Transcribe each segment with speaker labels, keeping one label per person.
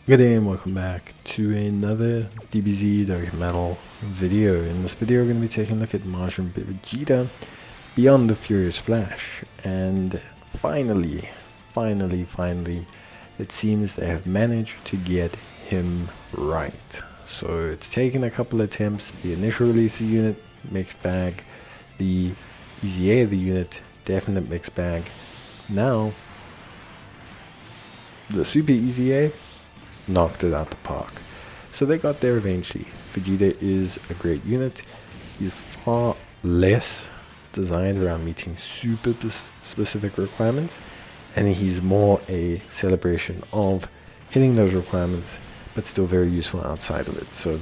Speaker 1: Good day and welcome back to another DBZ Dokkan Battle video. In this video we're going to be taking a look at Majin Vegeta Beyond the Furious Flash, and finally, it seems they have managed to get him right. So it's taken a couple attempts. The initial release of the unit, mixed bag. The EZA of the unit, definite mixed bag. Now the Super EZA knocked it out the park. So they got there eventually. Vegeta is a great unit. He's far less designed around meeting super specific requirements, and he's more a celebration of hitting those requirements, but still very useful outside of it. So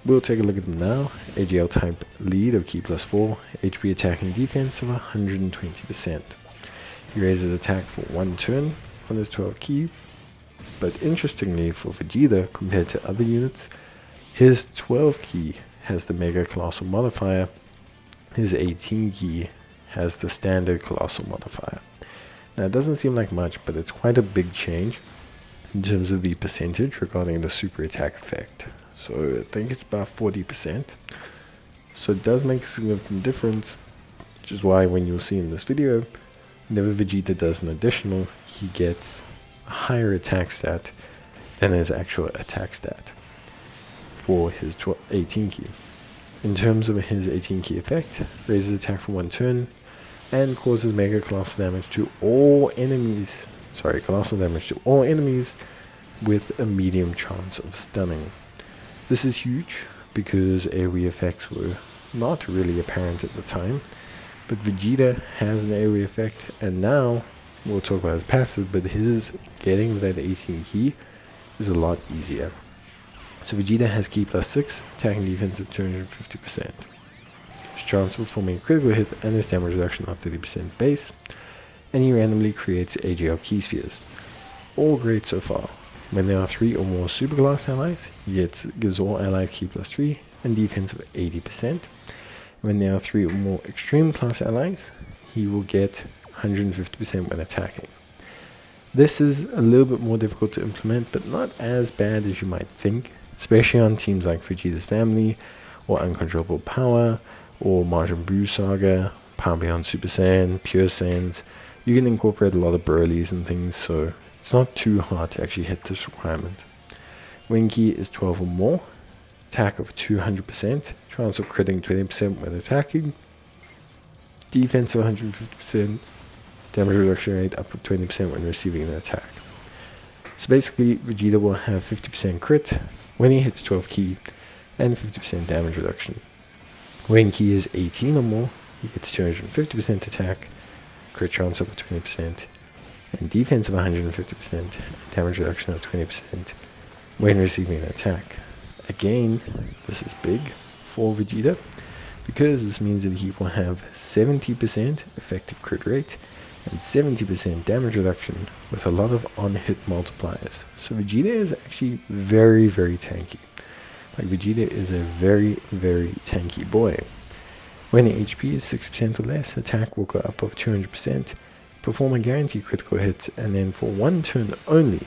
Speaker 1: we'll take a look at them now. AGL type lead of Ki +4, HP attack and defense of 120%. He raises attack for 1 turn on his 12 Ki. But interestingly for Vegeta, compared to other units, his 12 Ki has the Mega Colossal modifier, his 18 Ki has the Standard Colossal modifier. Now it doesn't seem like much, but it's quite a big change in terms of the percentage regarding the super attack effect. So I think it's about 40%. So it does make a significant difference, which is why when you'll see in this video, whenever Vegeta does an additional, he gets higher attack stat than his actual attack stat for his 18 Ki. In terms of his 18 Ki effect, raises attack for 1 turn and causes Mega Colossal damage to all enemies. Colossal damage to all enemies with a medium chance of stunning. This is huge because AoE effects were not really apparent at the time, but Vegeta has an AoE effect, and now we'll talk about his passive, but his getting that 18 Ki is a lot easier. So Vegeta has Ki +6, attack and defense of 250%. His chance of performing a critical hit and his damage reduction of 30% base, and he randomly creates AGL Ki spheres. All great so far. When there are 3 or more super class allies, he gives all allies Ki +3 and defense of 80%. When there are 3 or more extreme class allies, he will get 150% when attacking. This is a little bit more difficult to implement, but not as bad as you might think, especially on teams like Vegeta's Family, or Uncontrollable Power, or Majin Buu Saga, Power Beyond Super Saiyan, Pure Saiyans. You can incorporate a lot of Broly's and things, so it's not too hard to actually hit this requirement. When Ki is 12 or more, attack of 200%, chance of critting 20% when attacking, defense of 150%, damage reduction rate up to 20% when receiving an attack. So basically, Vegeta will have 50% crit when he hits 12 Ki and 50% damage reduction. When Ki is 18 or more, he gets 250% attack, crit chance up to 20%, and defense of 150%, and damage reduction of 20% when receiving an attack. Again, this is big for Vegeta, because this means that he will have 70% effective crit rate and 70% damage reduction with a lot of on-hit multipliers. So Vegeta is actually very, very tanky. Like, Vegeta is a very, very tanky boy. When HP is 6% or less, attack will go up of 200%, perform a guaranteed critical hit, and then for 1 turn only,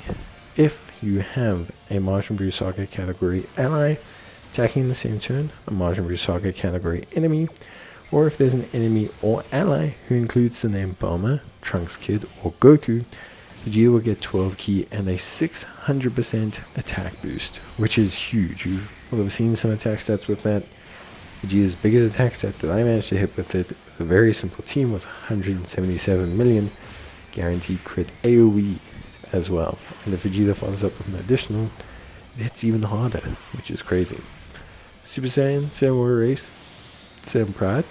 Speaker 1: if you have a Majin Buu Saga category ally attacking in the same turn, a Majin Buu Saga category enemy, or if there's an enemy or ally who includes the name Bulma, Trunks Kid, or Goku, Vegeta will get 12 Ki and a 600% attack boost, which is huge. You will have seen some attack stats with that. Vegeta's biggest attack stat that I managed to hit with it with a very simple team was 177 million guaranteed crit AoE as well. And if Vegeta follows up with an additional, it hits even harder, which is crazy. Super Saiyan, Saiyan Warrior Race, Saiyan Pride,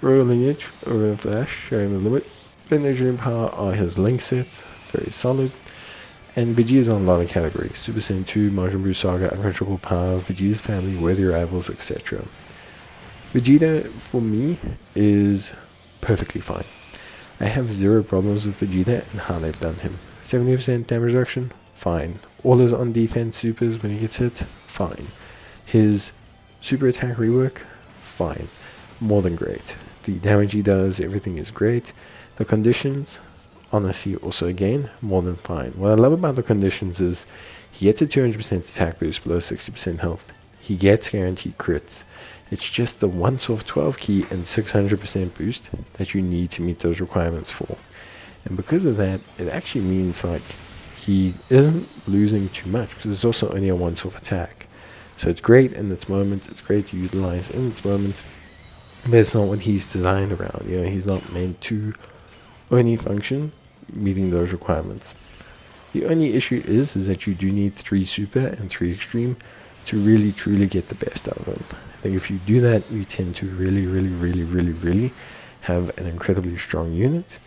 Speaker 1: Royal Lineage, Overland Flash, sharing the limit. Energy and Power are his link sets, very solid. And Vegeta's on a lot of categories: Super Saiyan 2, Majin Buu Saga, Uncontrollable Power, Vegeta's Family, Worthy Rivals, etc. Vegeta, for me, is perfectly fine. I have 0 problems with Vegeta and how they've done him. 70% damage reduction, fine. All his on defense supers when he gets hit, fine. His super attack rework, fine. More than great. The damage he does, everything is great. The conditions honestly also again more than fine. What I love about the conditions is he gets a 200% attack boost below 60% health. He gets guaranteed crits. It's just the once off 12 key and 600% boost that you need to meet those requirements for. And because of that, it actually means like he isn't losing too much because it's also only a once off attack. So it's great in its moment, it's great to utilize in its moment, but it's not what he's designed around. You know, he's not meant to only function meeting those requirements. The only issue is that you do need 3 super and 3 extreme to really truly get the best out of him. I think if you do that, you tend to really have an incredibly strong unit,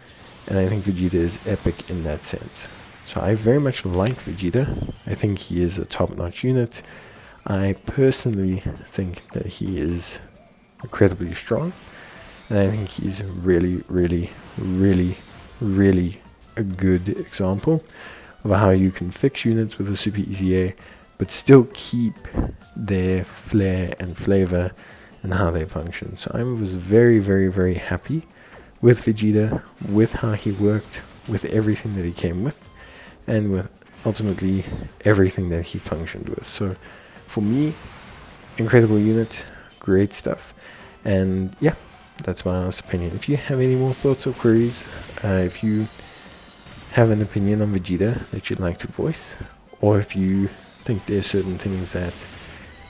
Speaker 1: and I think Vegeta is epic in that sense. So I very much like Vegeta. I think he is a top-notch unit. I personally think that he is incredibly strong, and I think he's really a good example of how you can fix units with a super easy A, but still keep their flair and flavor and how they function. So I was very happy with Vegeta, with how he worked, with everything that he came with, and with ultimately everything that he functioned with. So for me, incredible unit, great stuff. And yeah, that's my honest opinion. If you have any more thoughts or queries, if you have an opinion on Vegeta that you'd like to voice, or if you think there's certain things that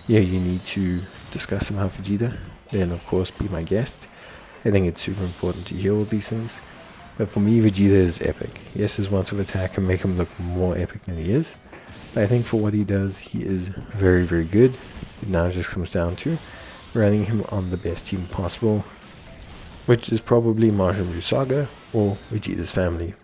Speaker 1: you need to discuss about Vegeta, then of course be my guest. I think it's super important to hear all these things. But for me, Vegeta is epic. Yes, his once of attack can make him look more epic than he is, but I think for what he does, he is very good. It now just comes down to running him on the best team possible, which is probably Majin Vegeta or Vegeta's family.